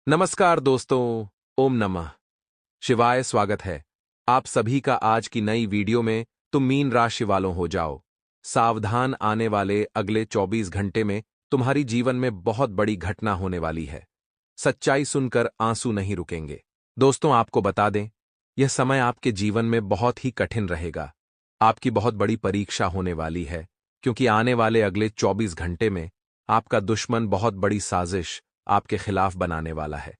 नमस्कार दोस्तों। ओम नमः शिवाय। स्वागत है आप सभी का आज की नई वीडियो में। तुम मीन राशि वालों हो जाओ सावधान, आने वाले अगले 24 घंटे में तुम्हारी जीवन में बहुत बड़ी घटना होने वाली है। सच्चाई सुनकर आंसू नहीं रुकेंगे। दोस्तों, आपको बता दें, यह समय आपके जीवन में बहुत ही कठिन रहेगा। आपकी बहुत बड़ी परीक्षा होने वाली है, क्योंकि आने वाले अगले 24 घंटे में आपका दुश्मन बहुत बड़ी साजिश आपके खिलाफ बनाने वाला है।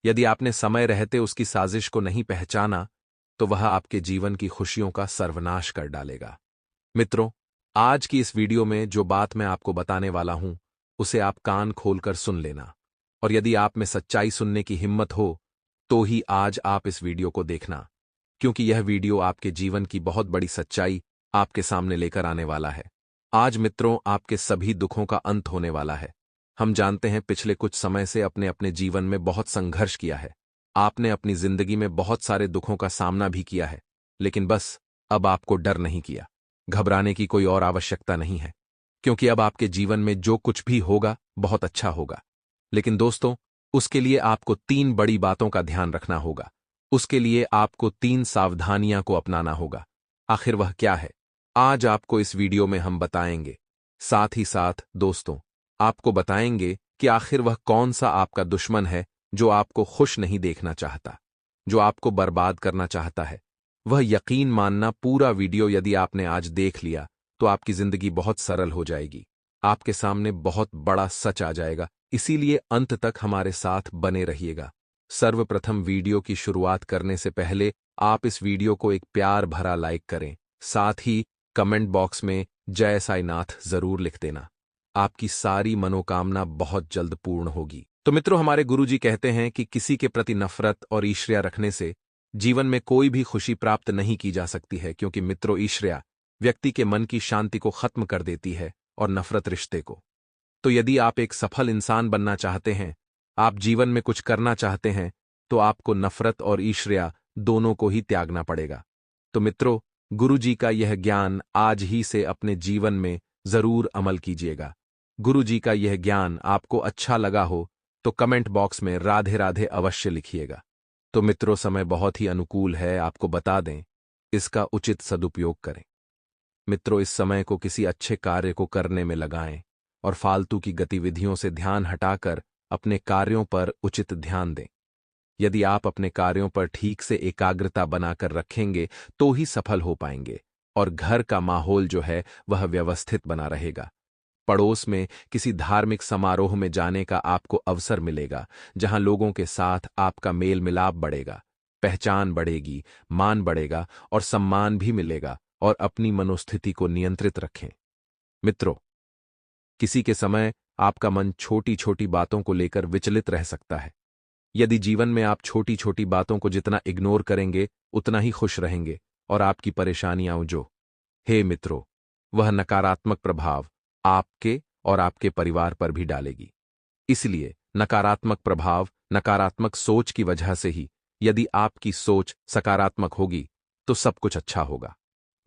यदि आपने समय रहते उसकी साजिश को नहीं पहचाना, तो वह आपके जीवन की खुशियों का सर्वनाश कर डालेगा। मित्रों, आज की इस वीडियो में जो बात मैं आपको बताने वाला हूं, उसे आप कान खोलकर सुन लेना। और यदि आप में सच्चाई सुनने की हिम्मत हो, तो ही आज आप इस वीडियो को देखना, क्योंकि यह वीडियो आपके जीवन की बहुत बड़ी सच्चाई आपके सामने लेकर आने वाला है। आज मित्रों, आपके सभी दुखों का अंत होने वाला है। हम जानते हैं, पिछले कुछ समय से अपने अपने जीवन में बहुत संघर्ष किया है। आपने अपनी जिंदगी में बहुत सारे दुखों का सामना भी किया है, लेकिन बस अब आपको डर नहीं किया। घबराने की कोई और आवश्यकता नहीं है, क्योंकि अब आपके जीवन में जो कुछ भी होगा बहुत अच्छा होगा। लेकिन दोस्तों, उसके लिए आपको 3 बड़ी बातों का ध्यान रखना होगा। उसके लिए आपको 3 सावधानियां को अपनाना होगा। आखिर वह क्या है, आज आपको इस वीडियो में हम बताएंगे। साथ ही साथ दोस्तों, आपको बताएंगे कि आखिर वह कौन सा आपका दुश्मन है जो आपको खुश नहीं देखना चाहता, जो आपको बर्बाद करना चाहता है। वह यकीन मानना, पूरा वीडियो यदि आपने आज देख लिया तो आपकी जिंदगी बहुत सरल हो जाएगी। आपके सामने बहुत बड़ा सच आ जाएगा, इसीलिए अंत तक हमारे साथ बने रहिएगा। सर्वप्रथम, वीडियो की शुरुआत करने से पहले आप इस वीडियो को एक प्यार भरा लाइक करें। साथ ही कमेंट बॉक्स में जय साईनाथ जरूर लिख देना। आपकी सारी मनोकामना बहुत जल्द पूर्ण होगी। तो मित्रों, हमारे गुरुजी कहते हैं कि किसी के प्रति नफरत और ईर्ष्या रखने से जीवन में कोई भी खुशी प्राप्त नहीं की जा सकती है, क्योंकि मित्रों, ईर्ष्या व्यक्ति के मन की शांति को खत्म कर देती है और नफरत रिश्ते को। तो यदि आप एक सफल इंसान बनना चाहते हैं, आप जीवन में कुछ करना चाहते हैं, तो आपको नफरत और ईर्ष्या दोनों को ही त्यागना पड़ेगा। तो मित्रों, गुरुजी का यह ज्ञान आज ही से अपने जीवन में जरूर अमल कीजिएगा। गुरुजी का यह ज्ञान आपको अच्छा लगा हो तो कमेंट बॉक्स में राधे राधे अवश्य लिखिएगा। तो मित्रों, समय बहुत ही अनुकूल है, आपको बता दें, इसका उचित सदुपयोग करें। मित्रों, इस समय को किसी अच्छे कार्य को करने में लगाएं और फालतू की गतिविधियों से ध्यान हटाकर अपने कार्यों पर उचित ध्यान दें। यदि आप अपने कार्यों पर ठीक से एकाग्रता बनाकर रखेंगे तो ही सफल हो पाएंगे, और घर का माहौल जो है वह व्यवस्थित बना रहेगा। पड़ोस में किसी धार्मिक समारोह में जाने का आपको अवसर मिलेगा, जहां लोगों के साथ आपका मेल मिलाप बढ़ेगा, पहचान बढ़ेगी, मान बढ़ेगा और सम्मान भी मिलेगा। और अपनी मनोस्थिति को नियंत्रित रखें। मित्रों, किसी के समय आपका मन छोटी छोटी बातों को लेकर विचलित रह सकता है। यदि जीवन में आप छोटी छोटी बातों को जितना इग्नोर करेंगे, उतना ही खुश रहेंगे और आपकी परेशानियां जो हे मित्रों, वह नकारात्मक प्रभाव आपके और आपके परिवार पर भी डालेगी। इसलिए नकारात्मक प्रभाव, नकारात्मक सोच की वजह से ही, यदि आपकी सोच सकारात्मक होगी तो सब कुछ अच्छा होगा।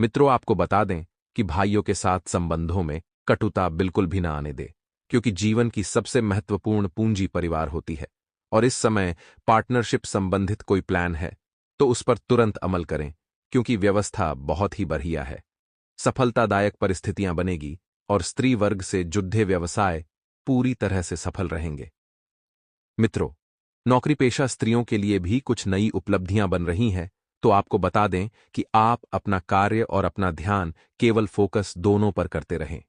मित्रों, आपको बता दें कि भाइयों के साथ संबंधों में कटुता बिल्कुल भी ना आने दे, क्योंकि जीवन की सबसे महत्वपूर्ण पूंजी परिवार होती है। और इस समय पार्टनरशिप संबंधित कोई प्लान है तो उस पर तुरंत अमल करें, क्योंकि व्यवस्था बहुत ही बढ़िया है। सफलतादायक परिस्थितियां बनेगी और स्त्री वर्ग से जुड़े व्यवसाय पूरी तरह से सफल रहेंगे। मित्रों, नौकरी पेशा स्त्रियों के लिए भी कुछ नई उपलब्धियां बन रही हैं, तो आपको बता दें कि आप अपना कार्य और अपना ध्यान केवल फोकस दोनों पर करते रहें।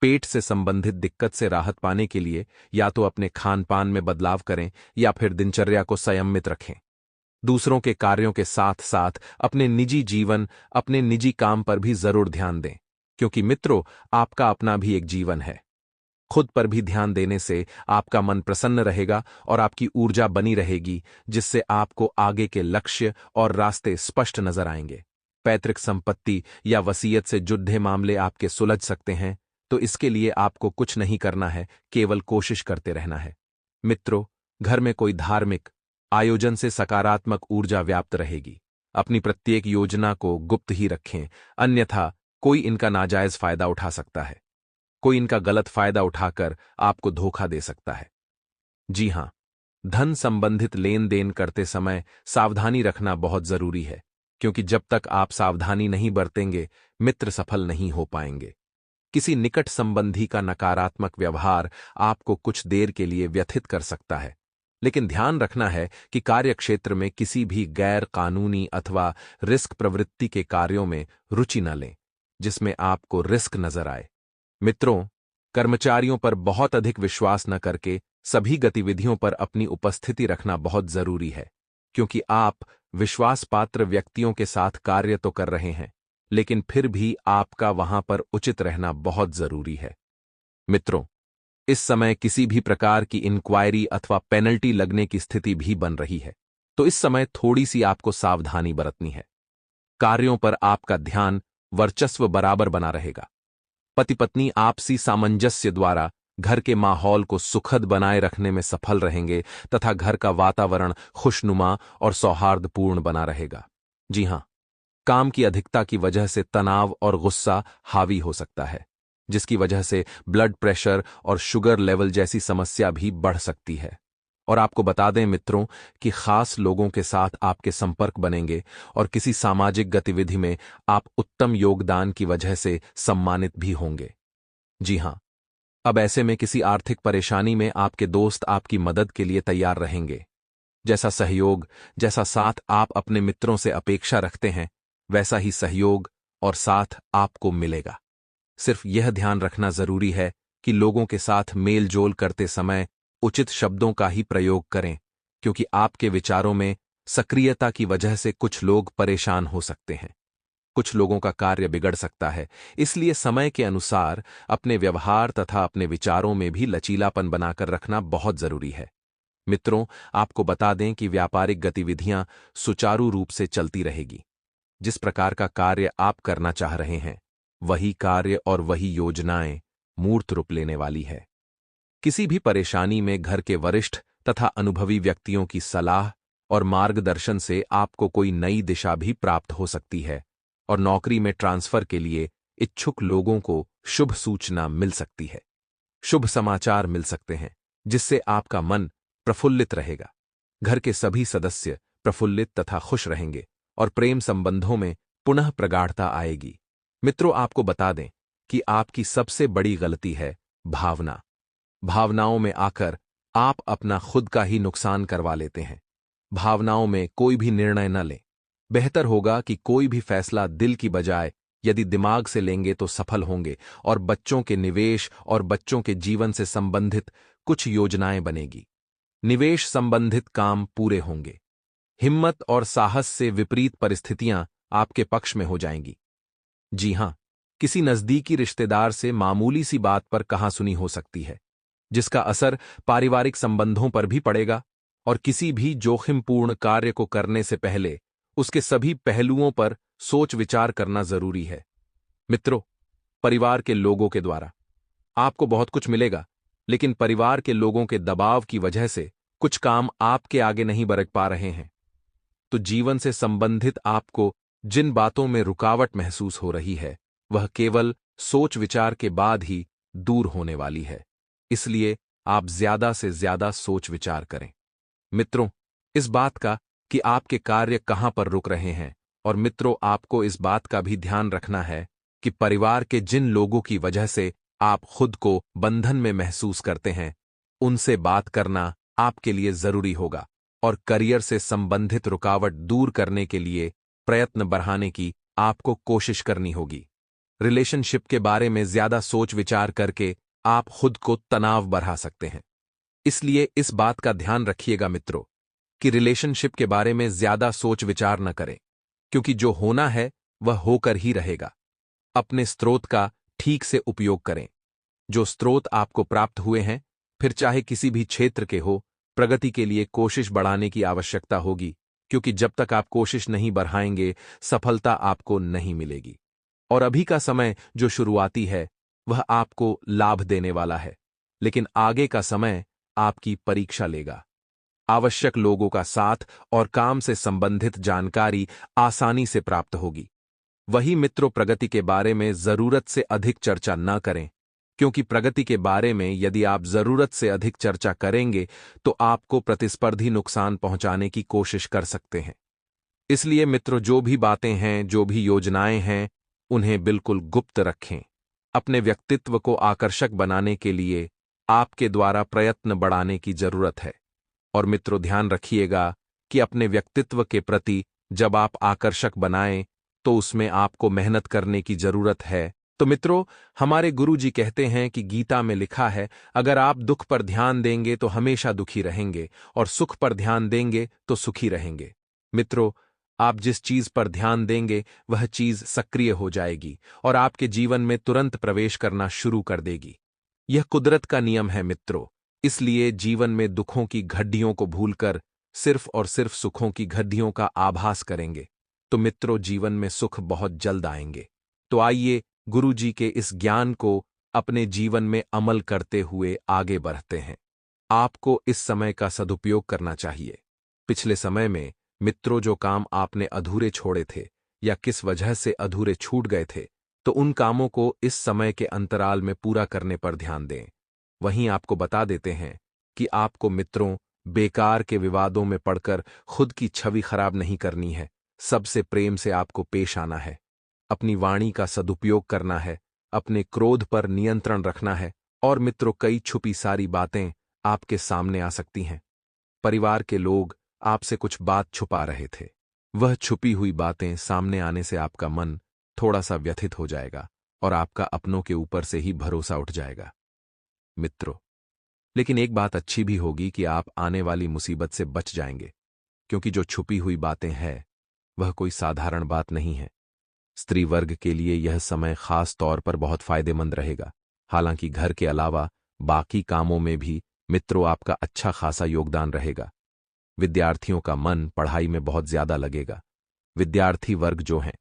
पेट से संबंधित दिक्कत से राहत पाने के लिए या तो अपने खान पान में बदलाव करें या फिर दिनचर्या को संयमित रखें। दूसरों के कार्यों के साथ साथ अपने निजी जीवन, अपने निजी काम पर भी जरूर ध्यान दें, क्योंकि मित्रों, आपका अपना भी एक जीवन है। खुद पर भी ध्यान देने से आपका मन प्रसन्न रहेगा और आपकी ऊर्जा बनी रहेगी, जिससे आपको आगे के लक्ष्य और रास्ते स्पष्ट नजर आएंगे। पैतृक संपत्ति या वसीयत से जुड़े मामले आपके सुलझ सकते हैं, तो इसके लिए आपको कुछ नहीं करना है, केवल कोशिश करते रहना है। मित्रों, घर में कोई धार्मिक आयोजन से सकारात्मक ऊर्जा व्याप्त रहेगी। अपनी प्रत्येक योजना को गुप्त ही रखें, अन्यथा कोई इनका नाजायज फायदा उठा सकता है। कोई इनका गलत फायदा उठाकर आपको धोखा दे सकता है। जी हां, धन संबंधित लेन देन करते समय सावधानी रखना बहुत जरूरी है, क्योंकि जब तक आप सावधानी नहीं बरतेंगे, मित्र सफल नहीं हो पाएंगे। किसी निकट संबंधी का नकारात्मक व्यवहार आपको कुछ देर के लिए व्यथित कर सकता है, लेकिन ध्यान रखना है कि कार्यक्षेत्र में किसी भी गैर कानूनी अथवा रिस्क प्रवृत्ति के कार्यों में रुचि न लें, जिसमें आपको रिस्क नजर आए। मित्रों, कर्मचारियों पर बहुत अधिक विश्वास न करके सभी गतिविधियों पर अपनी उपस्थिति रखना बहुत जरूरी है, क्योंकि आप विश्वासपात्र व्यक्तियों के साथ कार्य तो कर रहे हैं, लेकिन फिर भी आपका वहां पर उचित रहना बहुत जरूरी है। मित्रों, इस समय किसी भी प्रकार की इंक्वायरी अथवा पेनल्टी लगने की स्थिति भी बन रही है, तो इस समय थोड़ी सी आपको सावधानी बरतनी है। कार्यों पर आपका ध्यान वर्चस्व बराबर बना रहेगा। पति पत्नी आपसी सामंजस्य द्वारा घर के माहौल को सुखद बनाए रखने में सफल रहेंगे तथा घर का वातावरण खुशनुमा और सौहार्दपूर्ण बना रहेगा। जी हां, काम की अधिकता की वजह से तनाव और गुस्सा हावी हो सकता है, जिसकी वजह से ब्लड प्रेशर और शुगर लेवल जैसी समस्या भी बढ़ सकती है। और आपको बता दें मित्रों कि खास लोगों के साथ आपके संपर्क बनेंगे और किसी सामाजिक गतिविधि में आप उत्तम योगदान की वजह से सम्मानित भी होंगे। जी हां, अब ऐसे में किसी आर्थिक परेशानी में आपके दोस्त आपकी मदद के लिए तैयार रहेंगे। जैसा सहयोग, जैसा साथ आप अपने मित्रों से अपेक्षा रखते हैं, वैसा ही सहयोग और साथ आपको मिलेगा। सिर्फ यह ध्यान रखना जरूरी है कि लोगों के साथ मेल जोल करते समय उचित शब्दों का ही प्रयोग करें, क्योंकि आपके विचारों में सक्रियता की वजह से कुछ लोग परेशान हो सकते हैं। कुछ लोगों का कार्य बिगड़ सकता है, इसलिए समय के अनुसार अपने व्यवहार तथा अपने विचारों में भी लचीलापन बनाकर रखना बहुत जरूरी है। मित्रों, आपको बता दें कि व्यापारिक गतिविधियां सुचारू रूप से चलती रहेगी। जिस प्रकार का कार्य आप करना चाह रहे हैं, वही कार्य और वही योजनाएं मूर्त रूप लेने वाली है। किसी भी परेशानी में घर के वरिष्ठ तथा अनुभवी व्यक्तियों की सलाह और मार्गदर्शन से आपको कोई नई दिशा भी प्राप्त हो सकती है और नौकरी में ट्रांसफर के लिए इच्छुक लोगों को शुभ सूचना मिल सकती है। शुभ समाचार मिल सकते हैं, जिससे आपका मन प्रफुल्लित रहेगा। घर के सभी सदस्य प्रफुल्लित तथा खुश रहेंगे और प्रेम संबंधों में पुनः प्रगाढ़ता आएगी। मित्रों, आपको बता दें कि आपकी सबसे बड़ी गलती है भावना। भावनाओं में आकर आप अपना खुद का ही नुकसान करवा लेते हैं। भावनाओं में कोई भी निर्णय न लें। बेहतर होगा कि कोई भी फैसला दिल की बजाय यदि दिमाग से लेंगे तो सफल होंगे और बच्चों के निवेश और बच्चों के जीवन से संबंधित कुछ योजनाएं बनेगी। निवेश संबंधित काम पूरे होंगे। हिम्मत और साहस से विपरीत परिस्थितियां आपके पक्ष में हो जाएंगी। जी हां, किसी नजदीकी रिश्तेदार से मामूली सी बात पर कहासुनी हो सकती है, जिसका असर पारिवारिक संबंधों पर भी पड़ेगा और किसी भी जोखिमपूर्ण कार्य को करने से पहले उसके सभी पहलुओं पर सोच विचार करना जरूरी है। मित्रों, परिवार के लोगों के द्वारा आपको बहुत कुछ मिलेगा, लेकिन परिवार के लोगों के दबाव की वजह से कुछ काम आपके आगे नहीं बढ़ पा रहे हैं। तो जीवन से संबंधित आपको जिन बातों में रुकावट महसूस हो रही है, वह केवल सोच विचार के बाद ही दूर होने वाली है। इसलिए आप ज्यादा से ज्यादा सोच विचार करें। मित्रों, इस बात का कि आपके कार्य कहां पर रुक रहे हैं, और मित्रों, आपको इस बात का भी ध्यान रखना है कि परिवार के जिन लोगों की वजह से आप खुद को बंधन में महसूस करते हैं, उनसे बात करना आपके लिए जरूरी होगा और करियर से संबंधित रुकावट दूर करने के लिए प्रयत्न बढ़ाने की आपको कोशिश करनी होगी। रिलेशनशिप के बारे में ज्यादा सोच विचार करके आप खुद को तनाव बढ़ा सकते हैं। इसलिए इस बात का ध्यान रखिएगा मित्रों कि रिलेशनशिप के बारे में ज्यादा सोच विचार न करें, क्योंकि जो होना है वह होकर ही रहेगा। अपने स्रोत का ठीक से उपयोग करें। जो स्रोत आपको प्राप्त हुए हैं, फिर चाहे किसी भी क्षेत्र के हो, प्रगति के लिए कोशिश बढ़ाने की आवश्यकता होगी, क्योंकि जब तक आप कोशिश नहीं बढ़ाएंगे, सफलता आपको नहीं मिलेगी। और अभी का समय जो शुरुआती है, वह आपको लाभ देने वाला है, लेकिन आगे का समय आपकी परीक्षा लेगा। आवश्यक लोगों का साथ और काम से संबंधित जानकारी आसानी से प्राप्त होगी। वही मित्रों, प्रगति के बारे में जरूरत से अधिक चर्चा न करें, क्योंकि प्रगति के बारे में यदि आप जरूरत से अधिक चर्चा करेंगे तो आपको प्रतिस्पर्धी नुकसान पहुंचाने की कोशिश कर सकते हैं। इसलिए मित्रों, जो भी बातें हैं, जो भी योजनाएं हैं, उन्हें बिल्कुल गुप्त रखें। अपने व्यक्तित्व को आकर्षक बनाने के लिए आपके द्वारा प्रयत्न बढ़ाने की जरूरत है। और मित्रों, ध्यान रखिएगा कि अपने व्यक्तित्व के प्रति जब आप आकर्षक बनाएं तो उसमें आपको मेहनत करने की जरूरत है। तो मित्रों, हमारे गुरुजी कहते हैं कि गीता में लिखा है, अगर आप दुख पर ध्यान देंगे तो हमेशा दुखी रहेंगे और सुख पर ध्यान देंगे तो सुखी रहेंगे। मित्रों, आप जिस चीज पर ध्यान देंगे वह चीज सक्रिय हो जाएगी और आपके जीवन में तुरंत प्रवेश करना शुरू कर देगी। यह कुदरत का नियम है मित्रों। इसलिए जीवन में दुखों की घड्डियों को भूलकर सिर्फ और सिर्फ सुखों की घड्डियों का आभास करेंगे तो मित्रों, जीवन में सुख बहुत जल्द आएंगे। तो आइए गुरुजी के इस ज्ञान को अपने जीवन में अमल करते हुए आगे बढ़ते हैं। आपको इस समय का सदुपयोग करना चाहिए। पिछले समय में मित्रों, जो काम आपने अधूरे छोड़े थे या किस वजह से अधूरे छूट गए थे, तो उन कामों को इस समय के अंतराल में पूरा करने पर ध्यान दें। वहीं आपको बता देते हैं कि आपको मित्रों, बेकार के विवादों में पड़कर खुद की छवि खराब नहीं करनी है। सबसे प्रेम से आपको पेश आना है, अपनी वाणी का सदुपयोग करना है, अपने क्रोध पर नियंत्रण रखना है। और मित्रों, कई छुपी सारी बातें आपके सामने आ सकती हैं। परिवार के लोग आपसे कुछ बात छुपा रहे थे। वह छुपी हुई बातें सामने आने से आपका मन थोड़ा सा व्यथित हो जाएगा और आपका अपनों के ऊपर से ही भरोसा उठ जाएगा मित्रों। लेकिन एक बात अच्छी भी होगी कि आप आने वाली मुसीबत से बच जाएंगे, क्योंकि जो छुपी हुई बातें हैं वह कोई साधारण बात नहीं है। स्त्री वर्ग के लिए यह समय खास तौर पर बहुत फायदेमंद रहेगा। हालांकि घर के अलावा बाकी कामों में भी मित्रों आपका अच्छा खासा योगदान रहेगा। विद्यार्थियों का मन पढ़ाई में बहुत ज्यादा लगेगा। विद्यार्थी वर्ग जो हैं,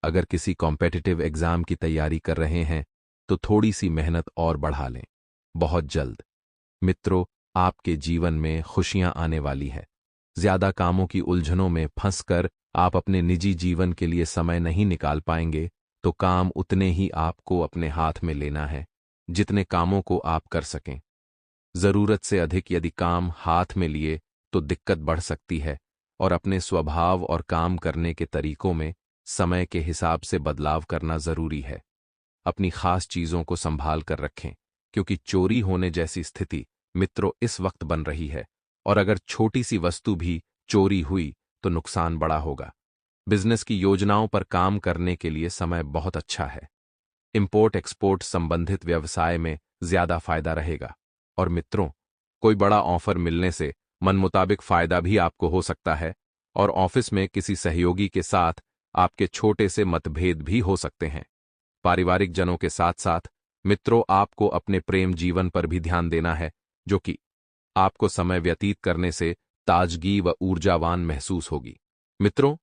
अगर किसी कॉम्पिटिटिव एग्जाम की तैयारी कर रहे हैं तो थोड़ी सी मेहनत और बढ़ा लें। बहुत जल्द मित्रों, आपके जीवन में खुशियां आने वाली है। ज्यादा कामों की उलझनों में फंसकर आप अपने निजी जीवन के लिए समय नहीं निकाल पाएंगे, तो काम उतने ही आपको अपने हाथ में लेना है जितने कामों को आप कर सकें। जरूरत से अधिक यदि काम हाथ में लिए तो दिक्कत बढ़ सकती है और अपने स्वभाव और काम करने के तरीकों में समय के हिसाब से बदलाव करना जरूरी है। अपनी खास चीजों को संभाल कर रखें, क्योंकि चोरी होने जैसी स्थिति मित्रों इस वक्त बन रही है और अगर छोटी सी वस्तु भी चोरी हुई तो नुकसान बड़ा होगा। बिजनेस की योजनाओं पर काम करने के लिए समय बहुत अच्छा है। इंपोर्ट एक्सपोर्ट संबंधित व्यवसाय में ज्यादा फायदा रहेगा। और मित्रों, कोई बड़ा ऑफर मिलने से मन मुताबिक फायदा भी आपको हो सकता है और ऑफिस में किसी सहयोगी के साथ आपके छोटे से मतभेद भी हो सकते हैं। पारिवारिक जनों के साथ साथ मित्रों, आपको अपने प्रेम जीवन पर भी ध्यान देना है, जो कि आपको समय व्यतीत करने से ताजगी व ऊर्जावान महसूस होगी। मित्रों,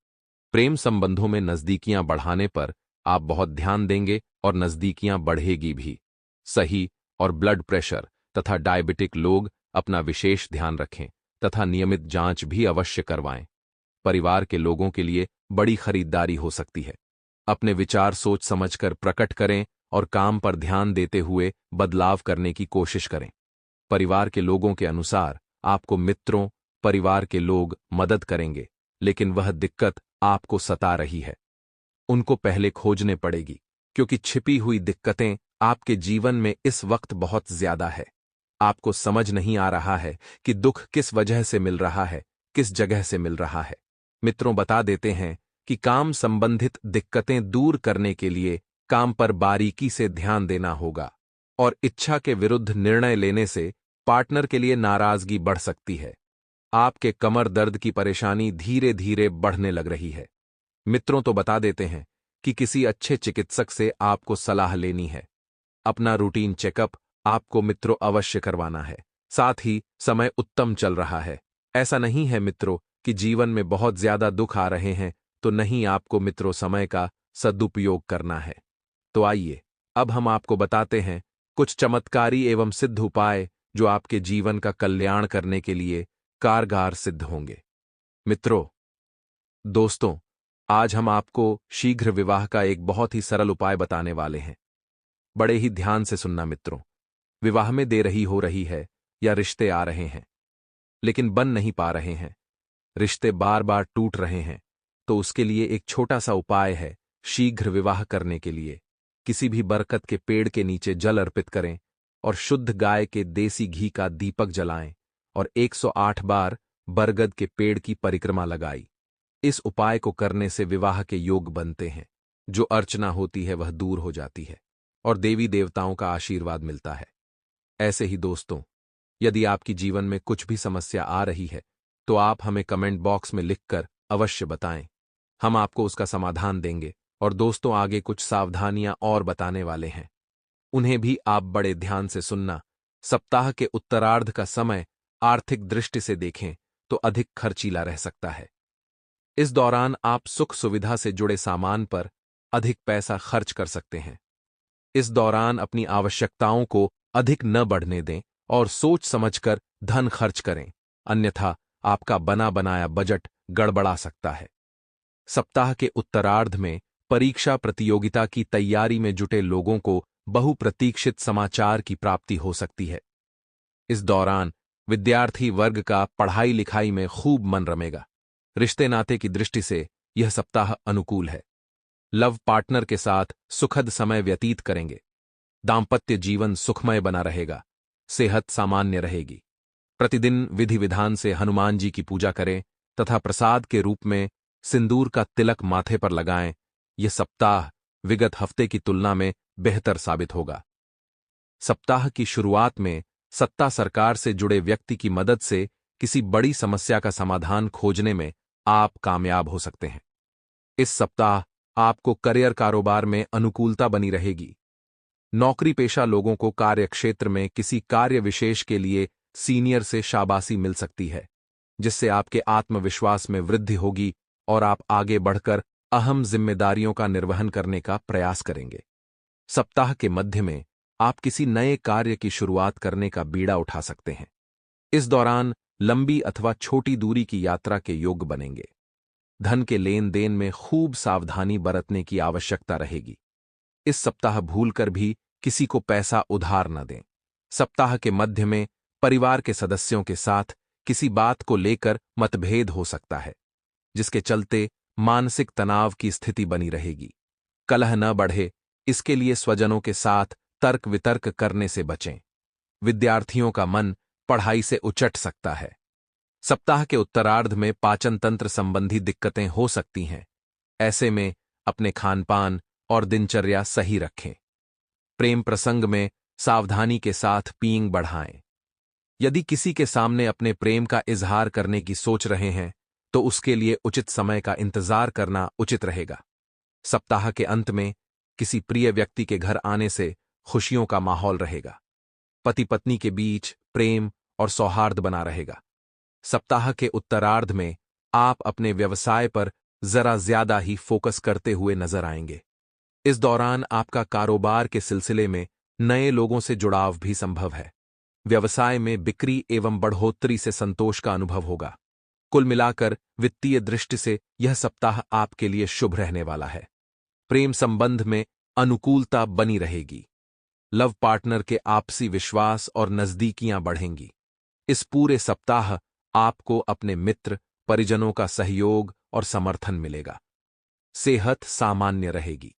प्रेम संबंधों में नजदीकियां बढ़ाने पर आप बहुत ध्यान देंगे और नजदीकियां बढ़ेगी भी। सही और ब्लड प्रेशर तथा डायबिटिक लोग अपना विशेष ध्यान रखें तथा नियमित जांच भी अवश्य करवाएं। परिवार के लोगों के लिए बड़ी खरीदारी हो सकती है। अपने विचार सोच समझकर प्रकट करें और काम पर ध्यान देते हुए बदलाव करने की कोशिश करें। परिवार के लोगों के अनुसार आपको मित्रों, परिवार के लोग मदद करेंगे, लेकिन वह दिक्कत आपको सता रही है, उनको पहले खोजने पड़ेगी, क्योंकि छिपी हुई दिक्कतें आपके जीवन में इस वक्त बहुत ज्यादा है। आपको समझ नहीं आ रहा है कि दुख किस वजह से मिल रहा है, किस जगह से मिल रहा है। मित्रों, बता देते हैं कि काम संबंधित दिक्कतें दूर करने के लिए काम पर बारीकी से ध्यान देना होगा और इच्छा के विरुद्ध निर्णय लेने से पार्टनर के लिए नाराजगी बढ़ सकती है। आपके कमर दर्द की परेशानी धीरे धीरे बढ़ने लग रही है। मित्रों, तो बता देते हैं कि किसी अच्छे चिकित्सक से आपको सलाह लेनी है। अपना रूटीन चेकअप आपको मित्रों अवश्य करवाना है। साथ ही समय उत्तम चल रहा है। ऐसा नहीं है मित्रों कि जीवन में बहुत ज्यादा दुख आ रहे हैं, तो नहीं, आपको मित्रों समय का सदुपयोग करना है। तो आइए अब हम आपको बताते हैं कुछ चमत्कारी एवं सिद्ध उपाय जो आपके जीवन का कल्याण करने के लिए कारगर सिद्ध होंगे। मित्रों, दोस्तों, आज हम आपको शीघ्र विवाह का एक बहुत ही सरल उपाय बताने वाले हैं। बड़े ही ध्यान से सुनना मित्रों। विवाह में देर हो रही है या रिश्ते आ रहे हैं लेकिन बन नहीं पा रहे हैं, रिश्ते बार बार टूट रहे हैं, तो उसके लिए एक छोटा सा उपाय है। शीघ्र विवाह करने के लिए किसी भी बरकत के पेड़ के नीचे जल अर्पित करें और शुद्ध गाय के देसी घी का दीपक जलाएं और 108 बार बरगद के पेड़ की परिक्रमा लगाई। इस उपाय को करने से विवाह के योग बनते हैं, जो अर्चना होती है वह दूर हो जाती है और देवी देवताओं का आशीर्वाद मिलता है। ऐसे ही दोस्तों, यदि आपकी जीवन में कुछ भी समस्या आ रही है तो आप हमें कमेंट बॉक्स में लिखकर अवश्य बताएं। हम आपको उसका समाधान देंगे। और दोस्तों, आगे कुछ सावधानियां और बताने वाले हैं, उन्हें भी आप बड़े ध्यान से सुनना। सप्ताह के उत्तरार्ध का समय आर्थिक दृष्टि से देखें तो अधिक खर्चीला रह सकता है। इस दौरान आप सुख सुविधा से जुड़े सामान पर अधिक पैसा खर्च कर सकते हैं। इस दौरान अपनी आवश्यकताओं को अधिक न बढ़ने दें और सोच समझकर धन खर्च करें, अन्यथा आपका बना बनाया बजट गड़बड़ा सकता है। सप्ताह के उत्तरार्ध में परीक्षा प्रतियोगिता की तैयारी में जुटे लोगों को बहुप्रतीक्षित समाचार की प्राप्ति हो सकती है। इस दौरान विद्यार्थी वर्ग का पढ़ाई लिखाई में खूब मन रमेगा। रिश्ते नाते की दृष्टि से यह सप्ताह अनुकूल है। लव पार्टनर के साथ सुखद समय व्यतीत करेंगे। दाम्पत्य जीवन सुखमय बना रहेगा। सेहत सामान्य रहेगी। प्रतिदिन विधि विधान से हनुमान जी की पूजा करें तथा प्रसाद के रूप में सिंदूर का तिलक माथे पर लगाएं। यह सप्ताह विगत हफ्ते की तुलना में बेहतर साबित होगा। सप्ताह की शुरुआत में सत्ता सरकार से जुड़े व्यक्ति की मदद से किसी बड़ी समस्या का समाधान खोजने में आप कामयाब हो सकते हैं। इस सप्ताह आपको करियर कारोबार में अनुकूलता बनी रहेगी। नौकरी पेशा लोगों को कार्यक्षेत्र में किसी कार्य विशेष के लिए सीनियर से शाबाशी मिल सकती है, जिससे आपके आत्मविश्वास में वृद्धि होगी और आप आगे बढ़कर अहम जिम्मेदारियों का निर्वहन करने का प्रयास करेंगे। सप्ताह के मध्य में आप किसी नए कार्य की शुरुआत करने का बीड़ा उठा सकते हैं। इस दौरान लंबी अथवा छोटी दूरी की यात्रा के योग बनेंगे। धन के लेन देन में खूब सावधानी बरतने की आवश्यकता रहेगी। इस सप्ताह भूलकर भी किसी को पैसा उधार न दें। सप्ताह के मध्य में परिवार के सदस्यों के साथ किसी बात को लेकर मतभेद हो सकता है, जिसके चलते मानसिक तनाव की स्थिति बनी रहेगी। कलह न बढ़े, इसके लिए स्वजनों के साथ तर्क वितर्क करने से बचें। विद्यार्थियों का मन पढ़ाई से उचट सकता है। सप्ताह के उत्तरार्ध में पाचन तंत्र संबंधी दिक्कतें हो सकती हैं। ऐसे में अपने खानपान और दिनचर्या सही रखें। प्रेम प्रसंग में सावधानी के साथ पींग बढ़ाएं। यदि किसी के सामने अपने प्रेम का इजहार करने की सोच रहे हैं तो उसके लिए उचित समय का इंतजार करना उचित रहेगा। सप्ताह के अंत में किसी प्रिय व्यक्ति के घर आने से खुशियों का माहौल रहेगा। पति पत्नी के बीच प्रेम और सौहार्द बना रहेगा। सप्ताह के उत्तरार्ध में आप अपने व्यवसाय पर जरा ज्यादा ही फोकस करते हुए नजर आएंगे। इस दौरान आपका कारोबार के सिलसिले में नए लोगों से जुड़ाव भी संभव है। व्यवसाय में बिक्री एवं बढ़ोतरी से संतोष का अनुभव होगा। कुल मिलाकर वित्तीय दृष्टि से यह सप्ताह आपके लिए शुभ रहने वाला है। प्रेम संबंध में अनुकूलता बनी रहेगी। लव पार्टनर के आपसी विश्वास और नजदीकियां बढ़ेंगी। इस पूरे सप्ताह आपको अपने मित्र परिजनों का सहयोग और समर्थन मिलेगा। सेहत सामान्य रहेगी।